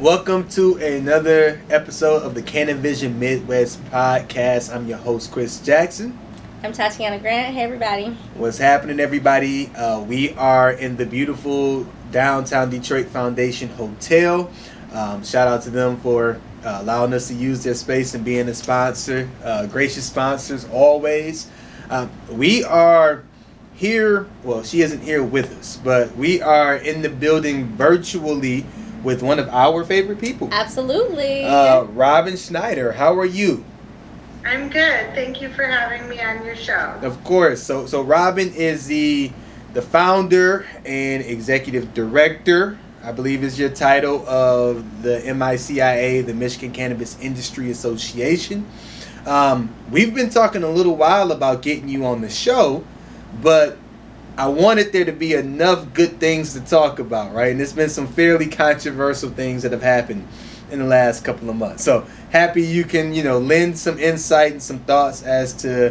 Welcome to another episode of the CANiVISION Midwest podcast. I'm your host, Chris Jackson. I'm Tatiana Grant. Hey, everybody. What's happening, everybody? We are in the beautiful downtown Detroit Foundation Hotel. Shout out to them for allowing us to use their space and being a sponsor. Gracious sponsors always. We are here. Well, she isn't here with us, but we are in the building virtually with one of our favorite people. Absolutely. Robin Schneider, how are you? I'm good. Thank you for having me on your show. Of course. So Robin is the founder and executive director, I believe is your title, of the MICIA, the Michigan Cannabis Industry Association. We've been talking a little while about getting you on the show, but I wanted there to be enough good things to talk about, right? And there's been some fairly controversial things that have happened in the last couple of months. So happy you can, lend some insight and some thoughts as to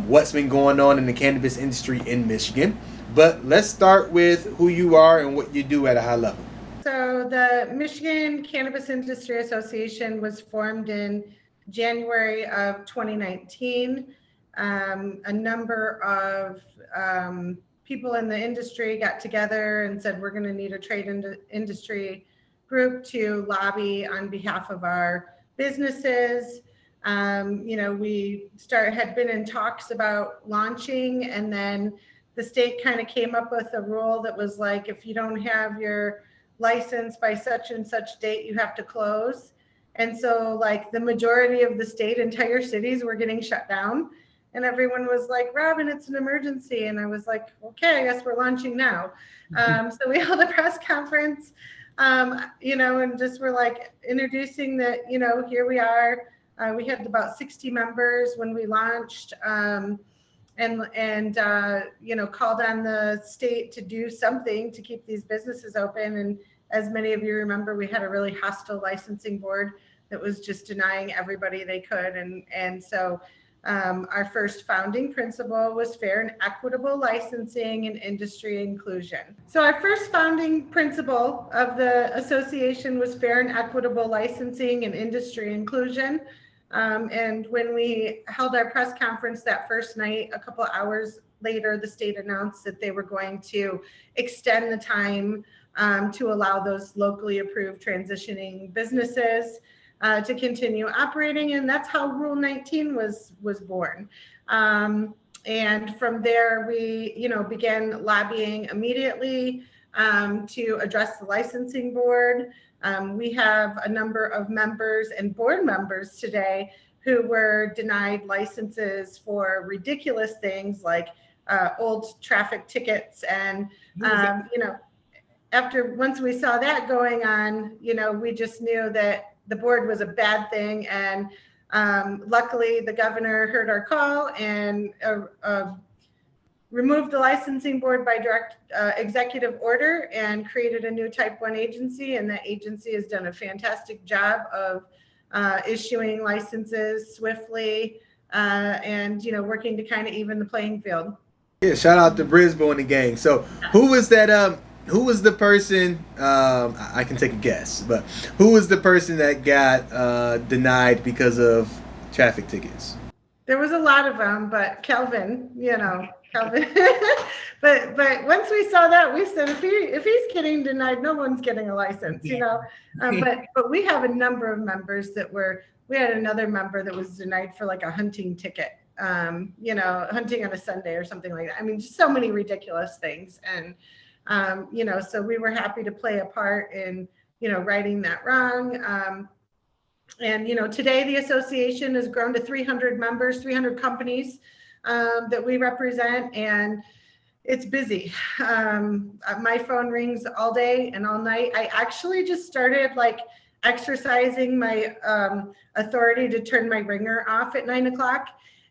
what's been going on in the cannabis industry in Michigan. But let's start with who you are and what you do at a high level. So the Michigan Cannabis Industry Association was formed in January of 2019. A number of people in the industry got together and said, we're going to need a trade industry group to lobby on behalf of our businesses. We had been in talks about launching, and then the state kind of came up with a rule that was like, if you don't have your license by such and such date, you have to close. And so like the majority of the state, entire cities were getting shut down. And everyone was like, Robin, it's an emergency. And I was like, okay, I guess we're launching now. So we held a press conference, and just were like introducing that, here we are. We had about 60 members when we launched, and called on the state to do something to keep these businesses open. And as many of you remember, we had a really hostile licensing board that was just denying everybody they could. And so our first founding principle was fair and equitable licensing and industry inclusion. So our first founding principle of the association was fair and equitable licensing and industry inclusion. And when we held our press conference that first night, a couple hours later, the state announced that they were going to extend the time to allow those locally approved transitioning businesses to continue operating, and that's how Rule 19 was born. And from there, we began lobbying immediately to address the licensing board. We have a number of members and board members today who were denied licenses for ridiculous things like old traffic tickets, and once we saw that going on, we just knew that the board was a bad thing. And luckily the governor heard our call and removed the licensing board by direct executive order and created a new type 1 agency. And that agency has done a fantastic job of issuing licenses swiftly and working to kind of even the playing field. Yeah, shout out to Brisbane and the gang. So who was that? Who was the person, I can take a guess, but who was the person that got denied because of traffic tickets? There was a lot of them, but Kelvin. Kelvin. but once we saw that, we said, if he's getting denied, no one's getting a license, but we have a number of members we had another member that was denied for like a hunting ticket, hunting on a Sunday or something like that. I mean, just so many ridiculous things. And so we were happy to play a part in, righting that wrong. And today the association has grown to 300 members, 300 companies that we represent, and it's busy. My phone rings all day and all night. I actually just started exercising my authority to turn my ringer off at 9:00.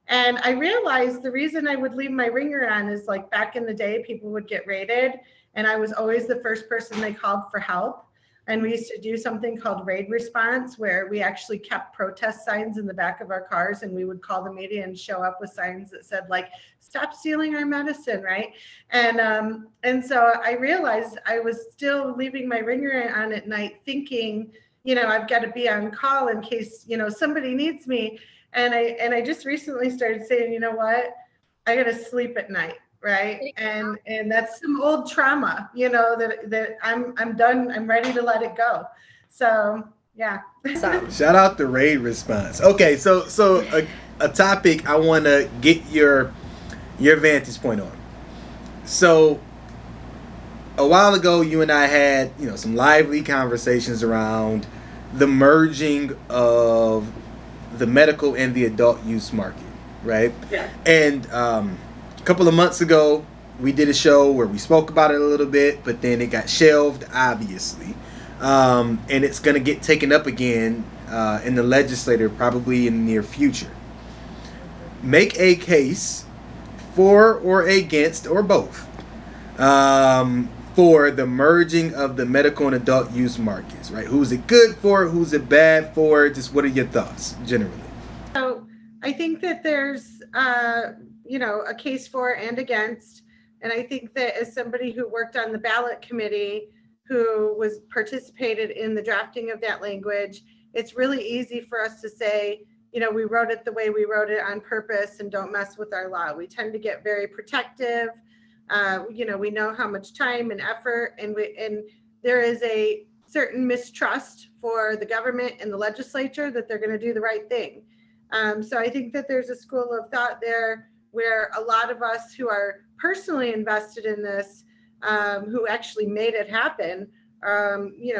And I realized the reason I would leave my ringer on is back in the day, people would get raided, and I was always the first person they called for help. And we used to do something called raid response, where we actually kept protest signs in the back of our cars, and we would call the media and show up with signs that said like, stop stealing our medicine, right? And so I realized I was still leaving my ringer on at night thinking, I've got to be on call in case, somebody needs me. And I just recently started saying, you know what, I got to sleep at night. Right. And that's some old trauma, that I'm done. I'm ready to let it go. So, yeah. Shout out the raid response. Okay. So a topic I want to get your vantage point on. So a while ago, you and I had, some lively conversations around the merging of the medical and the adult use market. Right. Yeah. And, a couple of months ago, we did a show where we spoke about it a little bit, but then it got shelved, obviously. And it's going to get taken up again in the legislature probably in the near future. Make a case for or against or both for the merging of the medical and adult use markets, right? Who's it good for? Who's it bad for? Just what are your thoughts generally? So I think that there's a case for and against. And I think that as somebody who worked on the ballot committee, who was participated in the drafting of that language, it's really easy for us to say, we wrote it the way we wrote it on purpose and don't mess with our law. We tend to get very protective. We know how much time and effort, and there is a certain mistrust for the government and the legislature that they're going to do the right thing. So I think that there's a school of thought there where a lot of us who are personally invested in this, who actually made it happen,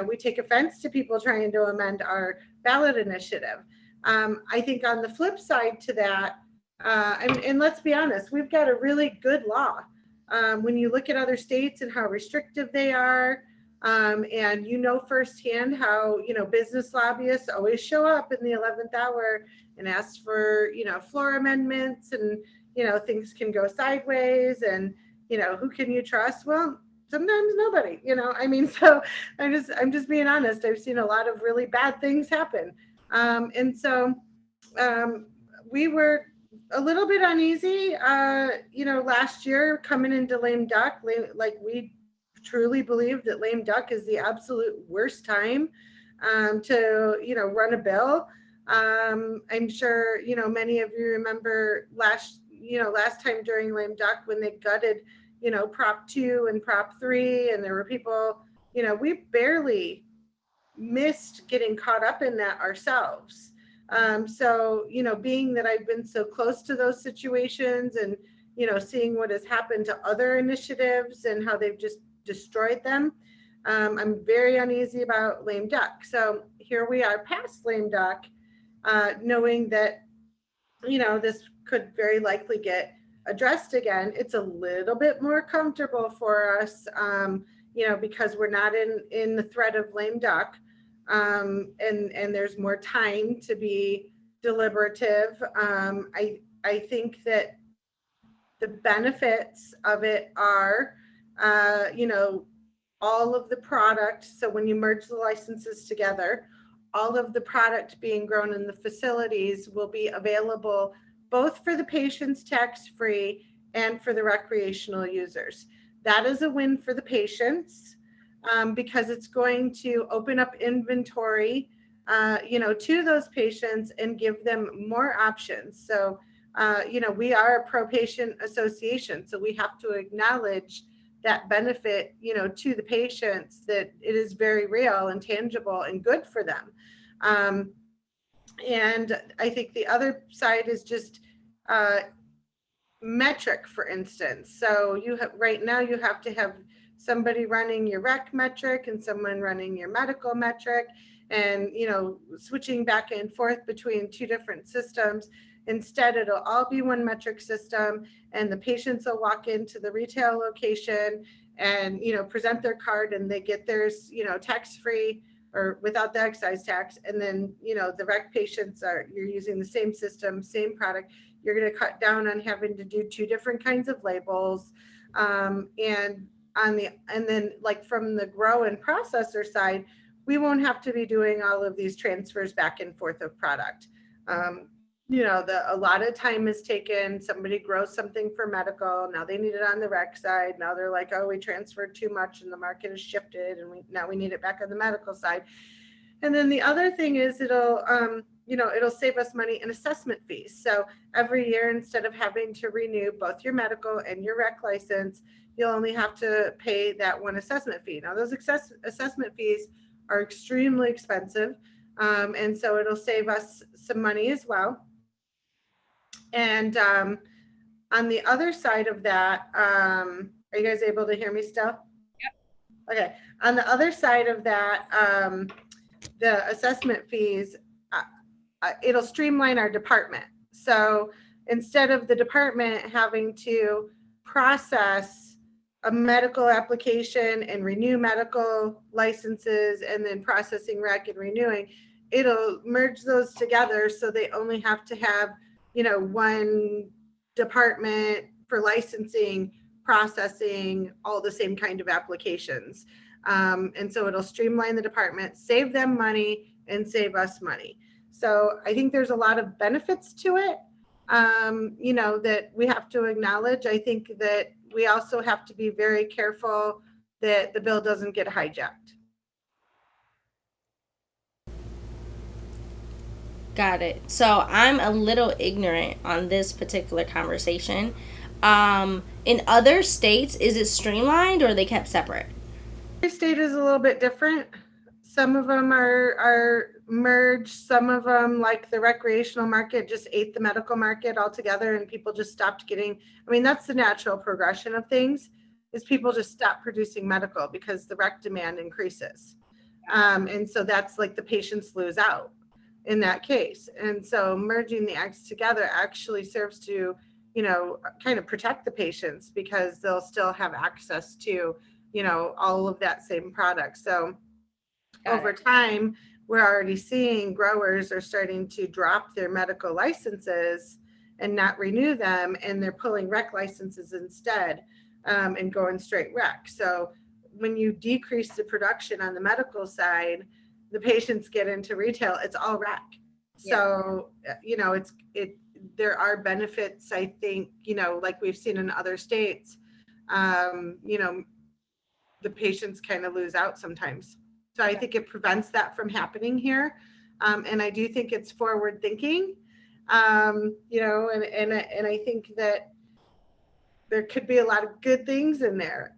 we take offense to people trying to amend our ballot initiative. I think on the flip side to that, and let's be honest, we've got a really good law. When you look at other states and how restrictive they are, and firsthand how, business lobbyists always show up in the 11th hour and ask for, floor amendments, and, things can go sideways, and, who can you trust? Well, sometimes nobody, so I'm just being honest. I've seen a lot of really bad things happen. And so we were a little bit uneasy, last year coming into lame duck, like we truly believe that lame duck is the absolute worst time to, run a bill. I'm sure, many of you remember last time during lame duck when they gutted, Prop 2 and Prop 3, and there were people, we barely missed getting caught up in that ourselves. So, being that I've been so close to those situations and, seeing what has happened to other initiatives and how they've just destroyed them, I'm very uneasy about lame duck. So here we are past lame duck, knowing that, this could very likely get addressed again. It's a little bit more comfortable for us, because we're not in the threat of lame duck, and there's more time to be deliberative. I think that the benefits of it are, all of the product. So when you merge the licenses together, all of the product being grown in the facilities will be available both for the patients tax-free and for the recreational users. That is a win for the patients, because it's going to open up inventory, to those patients and give them more options. So, we are a pro-patient association, so we have to acknowledge that benefit, to the patients, that it is very real and tangible and good for them. And I think the other side is just metric, for instance. So right now you have to have somebody running your rec metric and someone running your medical metric, and switching back and forth between two different systems. Instead, it'll all be one metric system, and the patients will walk into the retail location and present their card, and they get theirs tax-free or without the excise tax. And then the rec patients you're using the same system, same product. You're going to cut down on having to do two different kinds of labels, and then like from the grow and processor side, we won't have to be doing all of these transfers back and forth of product. A lot of time is taken. Somebody grows something for medical. Now they need it on the rec side. Now they're like, oh, we transferred too much and the market has shifted and now we need it back on the medical side. And then the other thing is it'll save us money in assessment fees. So every year, instead of having to renew both your medical and your rec license, you'll only have to pay that one assessment fee. Now those assessment fees are extremely expensive. And so it'll save us some money as well. And on the other side of that, are you guys able to hear me still? Yep. Okay. On the other side of that, the assessment fees, it'll streamline our department. So instead of the department having to process a medical application and renew medical licenses and then processing rec and renewing, it'll merge those together so they only have to have one department for licensing, processing, all the same kind of applications. And so it'll streamline the department, save them money, and save us money. So I think there's a lot of benefits to it, that we have to acknowledge. I think that we also have to be very careful that the bill doesn't get hijacked. Got it. So I'm a little ignorant on this particular conversation. In other states, is it streamlined or are they kept separate? Every state is a little bit different. Some of them are merged. Some of them, like the recreational market, just ate the medical market altogether, and people just stopped getting. I mean, that's the natural progression of things. Is people just stop producing medical because the rec demand increases, and so that's like the patients lose out in that case. And so merging the acts together actually serves to, kind of protect the patients because they'll still have access to, all of that same product. So over time, we're already seeing growers are starting to drop their medical licenses and not renew them, and they're pulling rec licenses instead, and going straight rec. So when you decrease the production on the medical side, the patients get into retail, it's all rec. So, there are benefits, I think, like we've seen in other states, the patients kind of lose out sometimes. So I think it prevents that from happening here. And I do think it's forward thinking, and I think that there could be a lot of good things in there.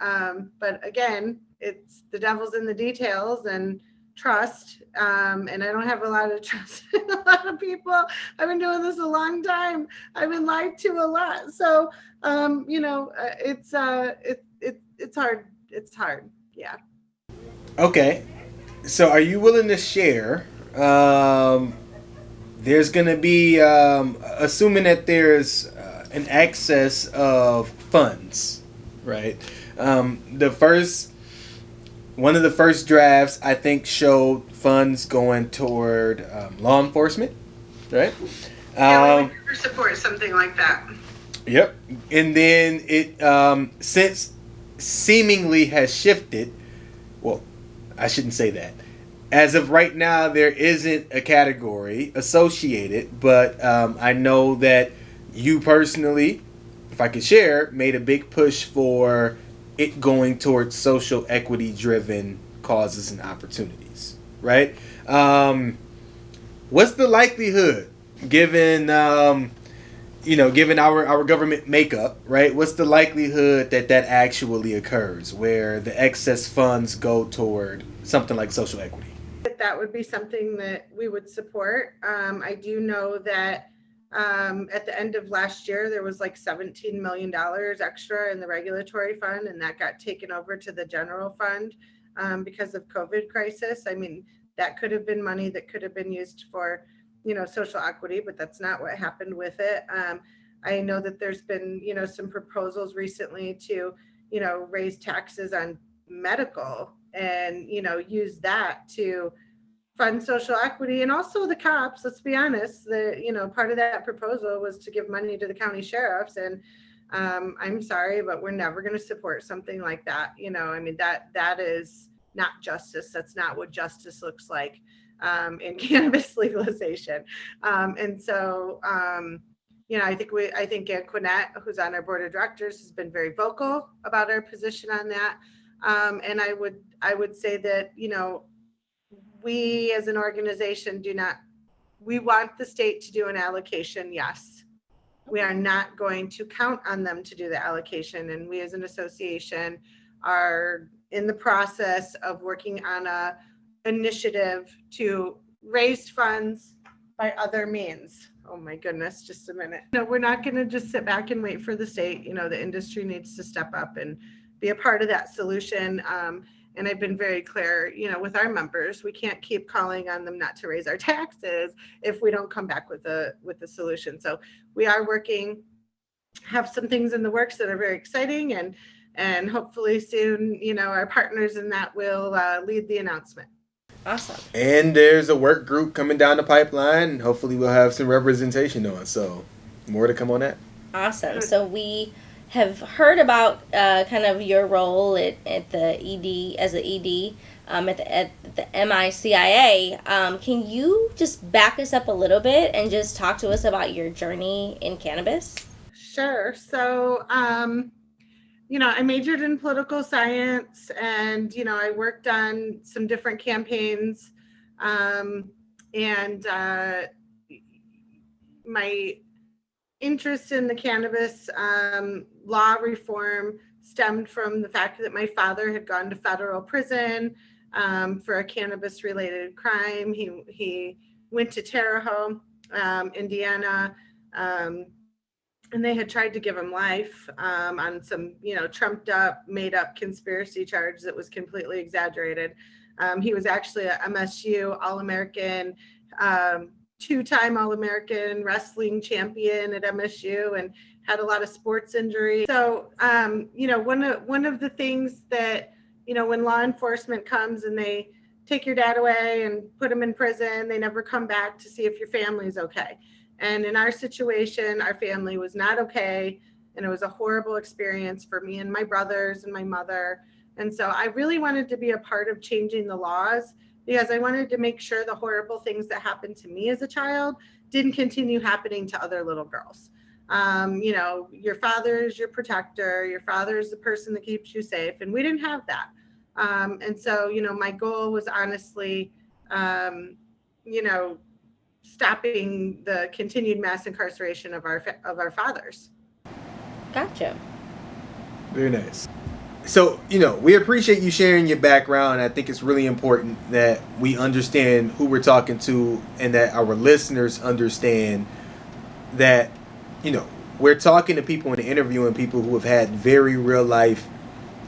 But again, it's the devil's in the details and trust. And I don't have a lot of trust in a lot of people. I've been doing this a long time. I've been lied to a lot. So, it's hard. It's hard. Yeah. Okay. So are you willing to share? There's going to be, assuming that there's an excess of funds, right? One of the first drafts, I think, showed funds going toward law enforcement, right? Yeah, we would never support something like that. Yep. And then it, since seemingly has shifted, well, I shouldn't say that. As of right now, there isn't a category associated, but I know that you personally, if I could share, made a big push for it going towards social equity driven causes and opportunities, right? What's the likelihood, given given our government makeup, right? What's the likelihood that actually occurs, where the excess funds go toward something like social equity? That would be something that we would support. I do know that at the end of last year, there was like $17 million extra in the regulatory fund, and that got taken over to the general fund because of COVID crisis. I mean, that could have been money that could have been used for, social equity, but that's not what happened with it. I know that there's been, some proposals recently to, raise taxes on medical and, use that to fund social equity, and also the cops. Let's be honest, part of that proposal was to give money to the county sheriffs, and I'm sorry, but we're never going to support something like that. I mean, that is not justice. That's not what justice looks like in cannabis legalization. And so, I think Anquinette, who's on our board of directors, has been very vocal about our position on that. And I would say that, we as an organization we want the state to do an allocation, yes. We are not going to count on them to do the allocation. And we as an association are in the process of working on a initiative to raise funds by other means. Oh my goodness, just a minute. No, we're not going to just sit back and wait for the state. The industry needs to step up and be a part of that solution. And I've been very clear, with our members, we can't keep calling on them not to raise our taxes if we don't come back with a solution. So we are working, have some things in the works that are very exciting, and hopefully soon, our partners in that will lead the announcement. Awesome. And there's a work group coming down the pipeline, and hopefully we'll have some representation on. So more to come on that. Awesome. So we have heard about kind of your role at the ED as an ED at the MICIA. Can you just back us up a little bit and just talk to us about your journey in cannabis? Sure. So, I majored in political science, and I worked on some different campaigns, and my interest in the cannabis law reform stemmed from the fact that my father had gone to federal prison for a cannabis related crime. He went to Terre Haute, Indiana, and they had tried to give him life on some, trumped up, made up conspiracy charge that was completely exaggerated. He was actually a MSU All-American, two-time All-American wrestling champion at MSU, and had a lot of sports injuries. So, one of the things that, when law enforcement comes and they take your dad away and put him in prison, they never come back to see if your family's okay. And in our situation, our family was not okay. And it was a horrible experience for me and my brothers and my mother. And so I really wanted to be a part of changing the laws, because I wanted to make sure the horrible things that happened to me as a child didn't continue happening to other little girls. Your father is your protector. Your father is the person that keeps you safe. And we didn't have that. And so, my goal was honestly, stopping the continued mass incarceration of our fathers. Gotcha. Very nice. So, we appreciate you sharing your background. I think it's really important that we understand who we're talking to, and that our listeners understand that, we're talking to people and interviewing people who have had very real life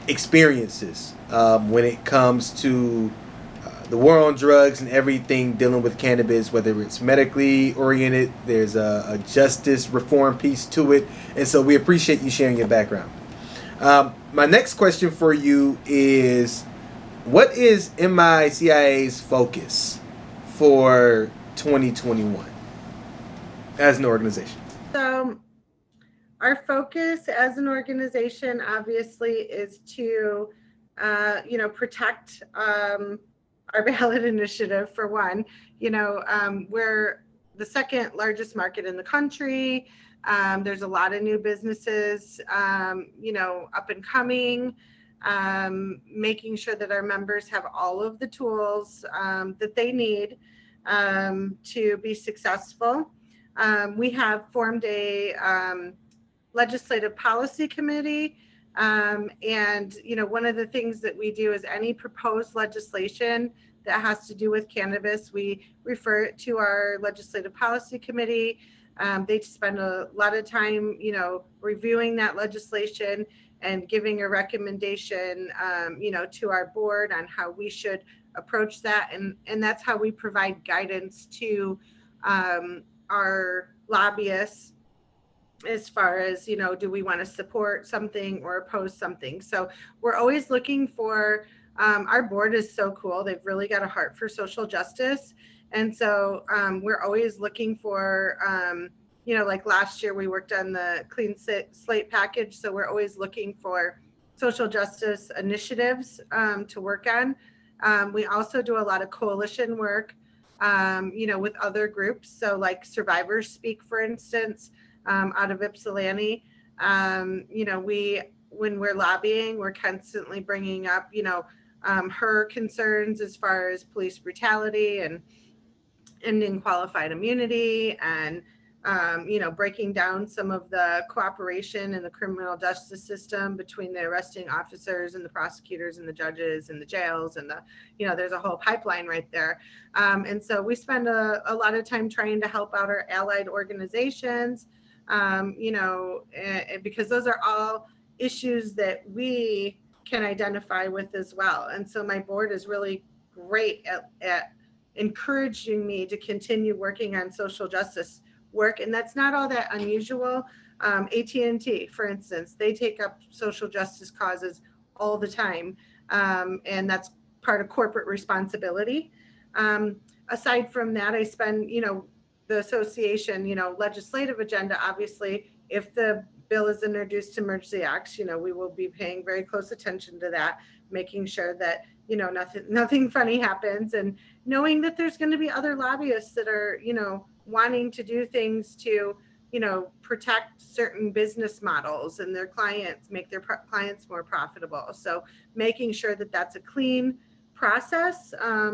experiences when it comes to the war on drugs and everything dealing with cannabis, whether it's medically oriented, there's a justice reform piece to it. And so we appreciate you sharing your background. My next question for you is, what is MICIA's focus for 2021 as an organization? So our focus as an organization obviously is to, protect our ballot initiative, for one. We're the second largest market in the country. There's a lot of new businesses, up and coming, making sure that our members have all of the tools that they need to be successful. We have formed a legislative policy committee. And, one of the things that we do is any proposed legislation that has to do with cannabis, we refer it to our legislative policy committee. They spend a lot of time, reviewing that legislation and giving a recommendation, to our board on how we should approach that. And that's how we provide guidance to our lobbyists as far as, do we want to support something or oppose something? So we're always looking for, our board is so cool. They've really got a heart for social justice. And so we're always looking for, like last year we worked on the clean slate package. So we're always looking for social justice initiatives to work on. We also do a lot of coalition work, with other groups. So like Survivors Speak, for instance, out of Ypsilanti. When we're lobbying, we're constantly bringing up, her concerns as far as police brutality and ending qualified immunity and breaking down some of the cooperation in the criminal justice system between the arresting officers and the prosecutors and the judges and the jails and there's a whole pipeline right there. And so we spend a lot of time trying to help out our allied organizations, because those are all issues that we can identify with as well. And so my board is really great at encouraging me to continue working on social justice work, and that's not all that unusual. AT&T, for instance, they take up social justice causes all the time, and that's part of corporate responsibility. Aside from that, I spend, the association, legislative agenda, obviously, if the bill is introduced to merge the acts, we will be paying very close attention to that, making sure that, nothing funny happens, and knowing that there's going to be other lobbyists that are, wanting to do things to, protect certain business models and their clients, make their clients more profitable. So making sure that that's a clean process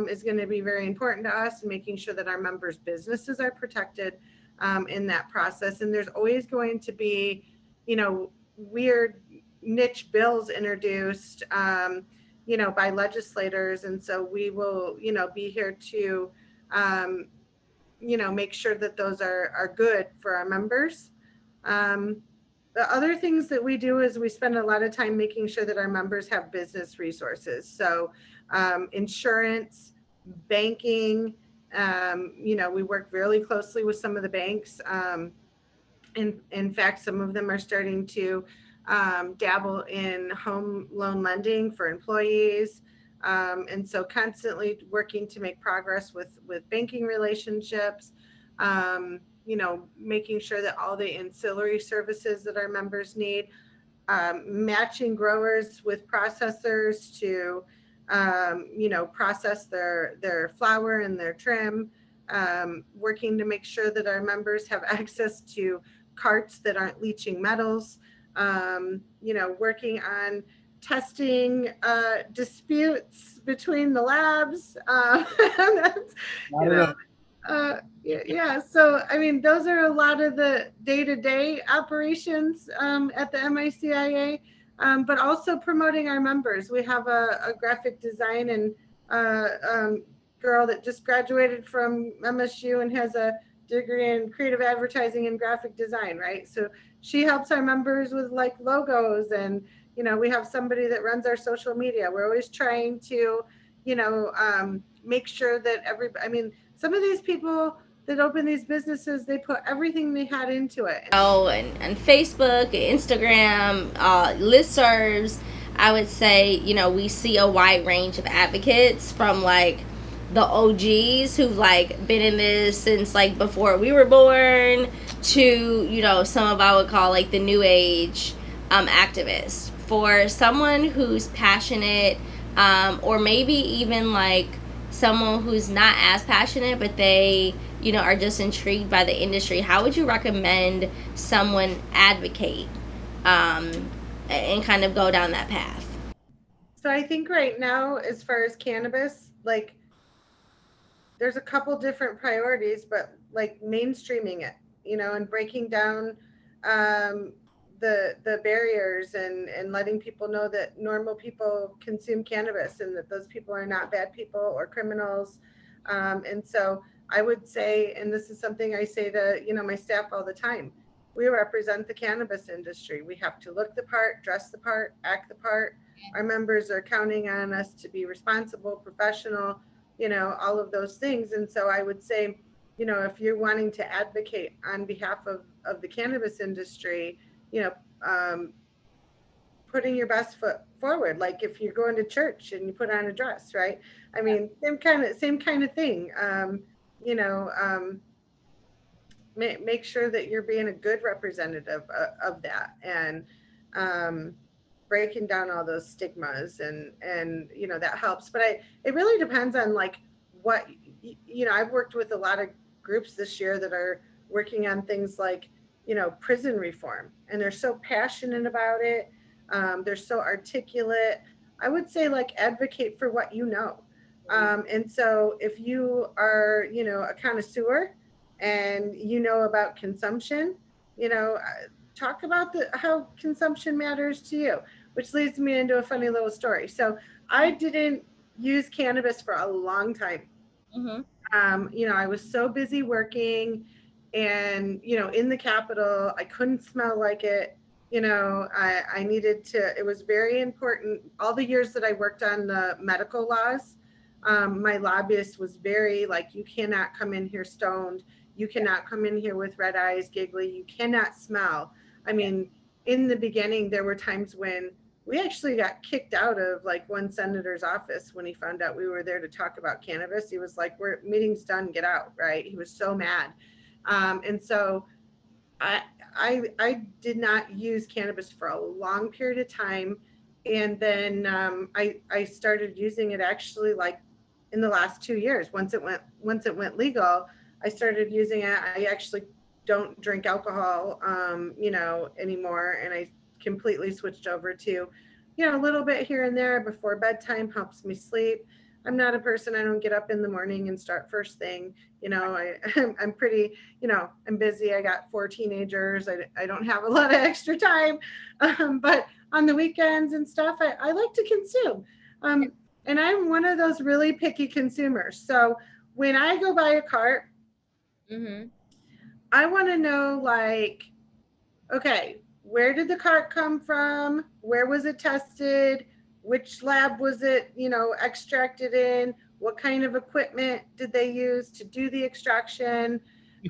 is going to be very important to us, and making sure that our members' businesses are protected in that process. And there's always going to be, weird niche bills introduced, by legislators. And so we will, be here to, make sure that those are good for our members. The other things that we do is we spend a lot of time making sure that our members have business resources. So insurance, banking, we work really closely with some of the banks. In fact, some of them are starting to dabble in home loan lending for employees. And so constantly working to make progress with banking relationships, making sure that all the ancillary services that our members need, matching growers with processors to, process their flower and their trim, working to make sure that our members have access to carts that aren't leaching metals, working on testing disputes between the labs. Yeah. So, I mean, those are a lot of the day-to-day operations at the MICIA, but also promoting our members. We have a graphic design and girl that just graduated from MSU and has a degree in creative advertising and graphic design, right? So she helps our members with like logos, and we have somebody that runs our social media. We're always trying to make sure that some of these people that open these businesses, they put everything they had into it. And Facebook, Instagram, listservs, I would say, we see a wide range of advocates, from like the OGs who've like been in this since like before we were born to, some of I would call like the new age activists. For someone who's passionate, or maybe even like someone who's not as passionate, but they, are just intrigued by the industry, how would you recommend someone advocate and kind of go down that path? So I think right now, as far as cannabis, like there's a couple different priorities, but like mainstreaming it, and breaking down the barriers and letting people know that normal people consume cannabis and that those people are not bad people or criminals. And so I would say, and this is something I say to, my staff all the time, we represent the cannabis industry. We have to look the part, dress the part, act the part. Our members are counting on us to be responsible, professional, all of those things. And so I would say, if you're wanting to advocate on behalf of the cannabis industry, putting your best foot forward. Like if you're going to church and you put on a dress, right? I mean, same kind of thing. Make sure that you're being a good representative of that, and breaking down all those stigmas, and that helps. But it really depends on like what, I've worked with a lot of groups this year that are working on things like, prison reform, and they're so passionate about it. They're so articulate. I would say like advocate for what you know. And so if you are, a connoisseur and you know about consumption, talk about how consumption matters to you, which leads me into a funny little story. So I didn't use cannabis for a long time. Mm-hmm. I was so busy working and, in the Capitol, I couldn't smell like it. I needed to, it was very important. All the years that I worked on the medical laws, my lobbyist was very like, you cannot come in here stoned. You cannot come in here with red eyes, giggly. You cannot smell. I mean, in the beginning, there were times when we actually got kicked out of like one senator's office when he found out we were there to talk about cannabis. He was like, "We're meeting's done, get out!" Right? He was so mad, and so I did not use cannabis for a long period of time, and then I started using it actually like in the last 2 years. Once it went legal, I started using it. I actually don't drink alcohol, anymore, and I completely switched over to, a little bit here and there before bedtime, helps me sleep. I'm not a person, I don't get up in the morning and start first thing. I'm pretty, I'm busy. I got 4 teenagers. I don't have a lot of extra time. But on the weekends and stuff, I like to consume. And I'm one of those really picky consumers. So when I go buy a cart, Mm-hmm. I want to know like, okay, where did the cart come from? Where was it tested? Which lab was it, extracted in? What kind of equipment did they use to do the extraction?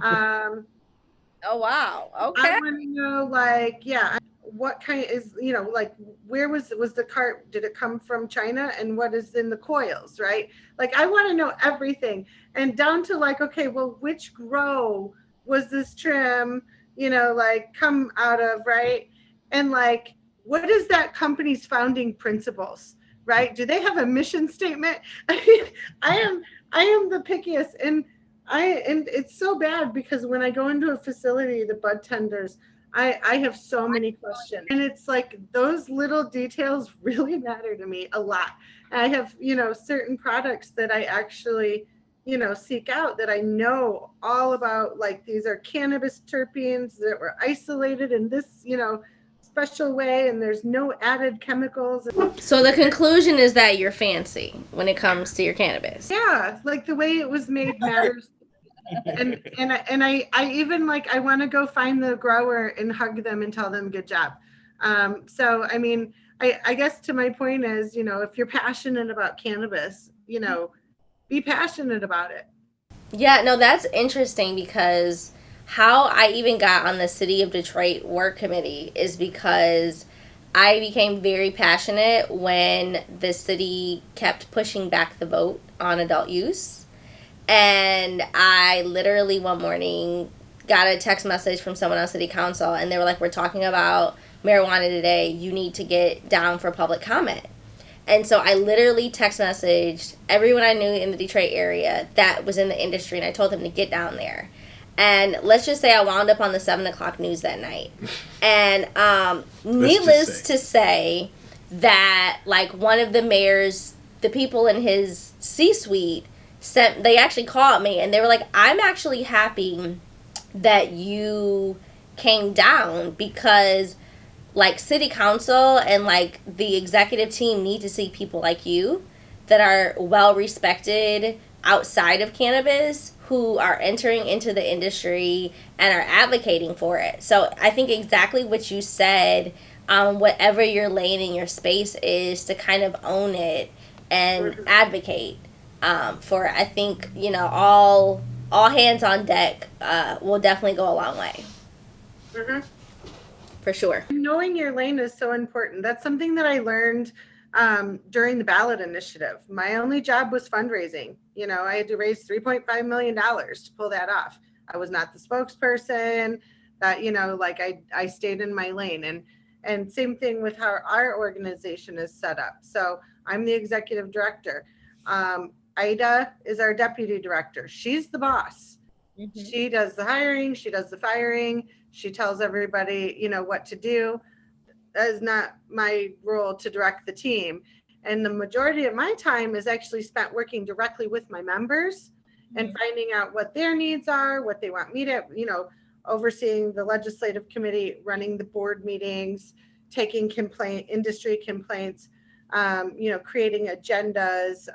Oh, wow. I Okay. want to know, like, yeah, what kind is, like, where was the cart? Did it come from China? And what is in the coils, right? Like, I want to know everything, and down to like, okay, well, which grow was this trim, like come out of, right? And like, what is that company's founding principles, right? Do they have a mission statement? I mean, I am the pickiest, and it's so bad because when I go into a facility, the bud tenders, I have so many questions, and it's like those little details really matter to me a lot. And I have, certain products that I actually, seek out, that I know all about, like these are cannabis terpenes that were isolated in this, special way, and there's no added chemicals. So the conclusion is that you're fancy when it comes to your cannabis. Yeah, like the way it was made matters. And I even like, I want to go find the grower and hug them and tell them good job. So I mean, I guess to my point is, if you're passionate about cannabis, be passionate about it. Yeah, no, that's interesting because how I even got on the City of Detroit work committee is because I became very passionate when the city kept pushing back the vote on adult use. And I literally one morning got a text message from someone on city council, and they were like, "We're talking about marijuana today. You need to get down for public comment." And so I literally text messaged everyone I knew in the Detroit area that was in the industry, and I told them to get down there. And let's just say I wound up on the 7 o'clock news that night. And needless to say that, like, one of the mayor's, the people in his C-suite, they actually called me, and they were like, "I'm actually happy that you came down because, like, city council and, like, the executive team need to see people like you that are well respected outside of cannabis who are entering into the industry and are advocating for it." So I think exactly what you said, whatever your lane in your space is, to kind of own it and advocate for it. I think, all hands on deck will definitely go a long way. Mm-hmm. For sure. Knowing your lane is so important. That's something that I learned during the ballot initiative. My only job was fundraising. I had to raise $3.5 million to pull that off. I was not the spokesperson. That, like I stayed in my lane, And same thing with how our organization is set up. So I'm the executive director. Ida is our deputy director. She's the boss. Mm-hmm. She does the hiring, she does the firing, she tells everybody, what to do. That is not my role to direct the team. And the majority of my time is actually spent working directly with my members and finding out what their needs are, what they want me to, overseeing the legislative committee, running the board meetings, taking industry complaints, creating agendas,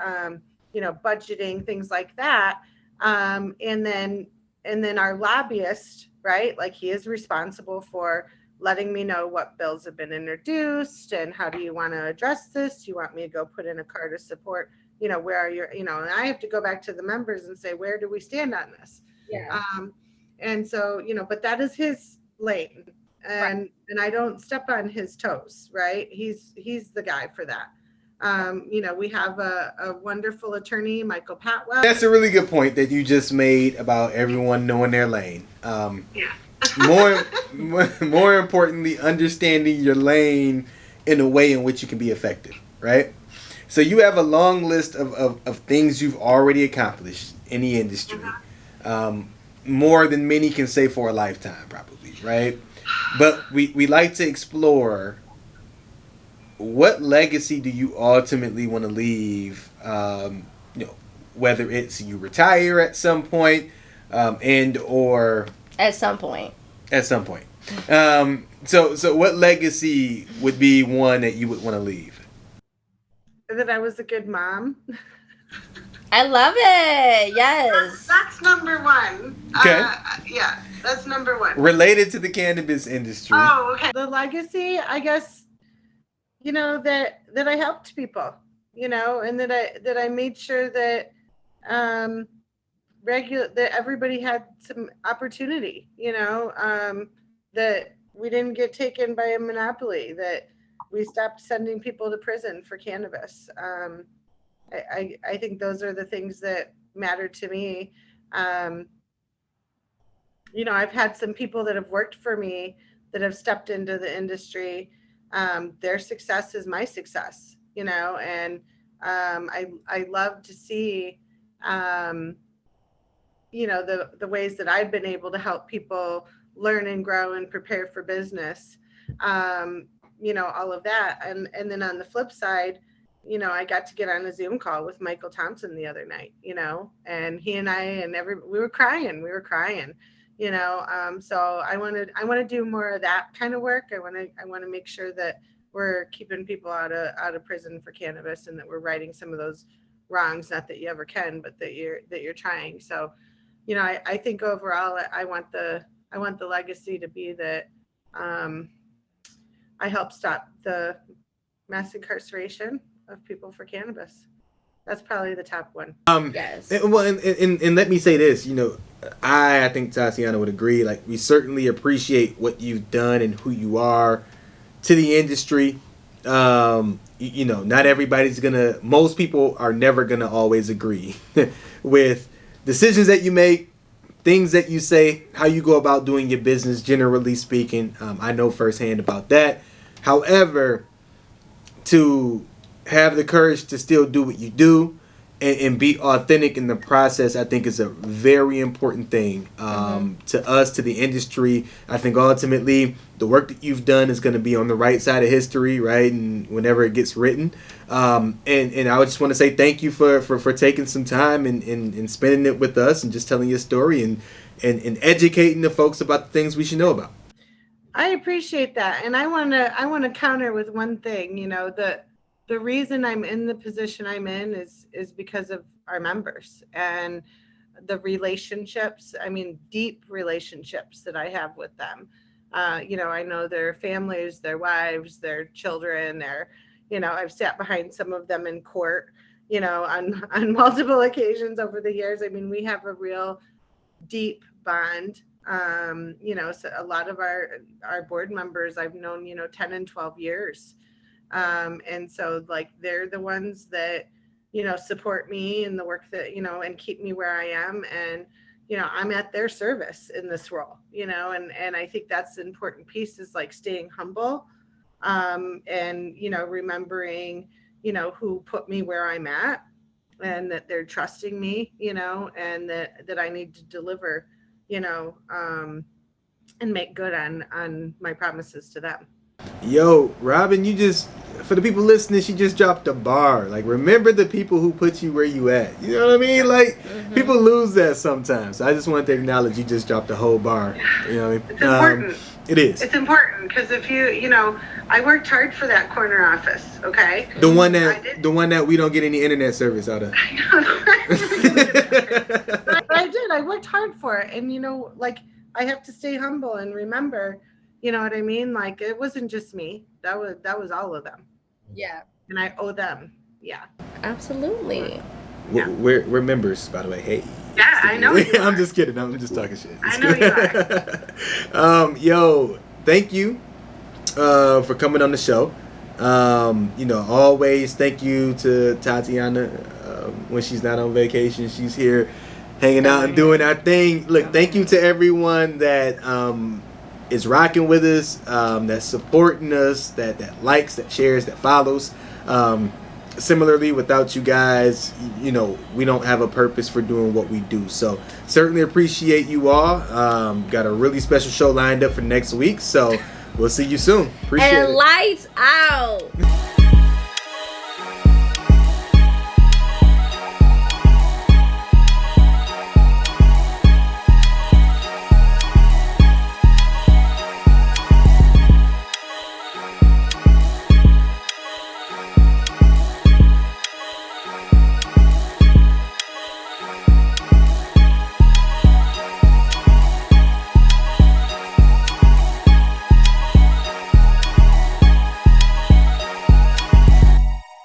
budgeting, things like that. And then our lobbyist, right? Like he is responsible for letting me know what bills have been introduced and how do you want to address this? Do you want me to go put in a card of support? Where are your, and I have to go back to the members and say, where do we stand on this? Yeah. And so, but that is his lane, and I don't step on his toes, right? He's the guy for that. We have a wonderful attorney, Michael Patwell. That's a really good point that you just made about everyone knowing their lane. More importantly, understanding your lane in a way in which you can be effective, right? So you have a long list of things you've already accomplished in the industry. More than many can say for a lifetime, probably, right? But we like to explore what legacy do you ultimately want to leave, whether it's you retire at some point, and or At some point. So what legacy would be one that you would want to leave? That I was a good mom. I love it. Yes. That's number one. Okay. Yeah, that's number one. Related to the cannabis industry. Oh, okay. The legacy, I guess, that I helped people, and that I made sure that that everybody had some opportunity, that we didn't get taken by a monopoly, that we stopped sending people to prison for cannabis. I think those are the things that matter to me. I've had some people that have worked for me that have stepped into the industry. Their success is my success, and I love to see, the ways that I've been able to help people learn and grow and prepare for business, all of that. And then on the flip side, I got to get on a Zoom call with Michael Thompson the other night, and he and I and we were crying. So I want to do more of that kind of work. I want to make sure that we're keeping people out of prison for cannabis, and that we're righting some of those wrongs. Not that you ever can, but that you're trying. So, I think overall, I want the legacy to be that I helped stop the mass incarceration of people for cannabis. That's probably the top one. Yes. And let me say this, I think Tatiana would agree. Like, we certainly appreciate what you've done and who you are to the industry. Not everybody's most people are never gonna always agree with decisions that you make, things that you say, how you go about doing your business, generally speaking. I know firsthand about that. However, to have the courage to still do what you do and be authentic in the process, I think is a very important thing to us, to the industry. I think ultimately the work that you've done is going to be on the right side of history, right? And whenever it gets written. And I would just want to say thank you for taking some time and spending it with us and just telling your story and educating the folks about the things we should know about. I appreciate that. And I want to counter with one thing, the reason I'm in the position I'm in is because of our members and the relationships, deep relationships that I have with them. I know their families, their wives, their children, I've sat behind some of them in court, on multiple occasions over the years. We have a real deep bond. So a lot of our board members I've known, 10 and 12 years. And so they're the ones that, support me in the work that, and keep me where I am. And, I'm at their service in this role, and I think that's the important piece is staying humble, and, you know, remembering, you know, who put me where I'm at, and that they're trusting me, you know, and that I need to deliver, you know, and make good on my promises to them. Yo, Robin, you just, for the people listening, she just dropped a bar. Like, remember the people who put you where you at. You know what I mean? Like, people lose that sometimes. So I just wanted to acknowledge you just dropped a whole bar. You know what I mean? It's important. It is. It's important because if you know, I worked hard for that corner office. Okay. The one that we don't get any internet service out of. I did. I worked hard for it, and you know, like, I have to stay humble and remember. You know what I mean? Like, it wasn't just me. That was all of them. Yeah. And I owe them. Yeah. Absolutely. Yeah. We're members, by the way. Hey. Yeah, I know. I'm just kidding. I'm just talking shit. I know you are. Yo, thank you for coming on the show. You know, always thank you to Tatiana when she's not on vacation. She's here hanging out and doing our thing. Look, thank you to everyone that is rocking with us, that's supporting us, that likes, that shares, that follows. Similarly, without you guys, you know, we don't have a purpose for doing what we do. So certainly appreciate you all. Got a really special show lined up for next week. So we'll see you soon. Appreciate it. And lights out.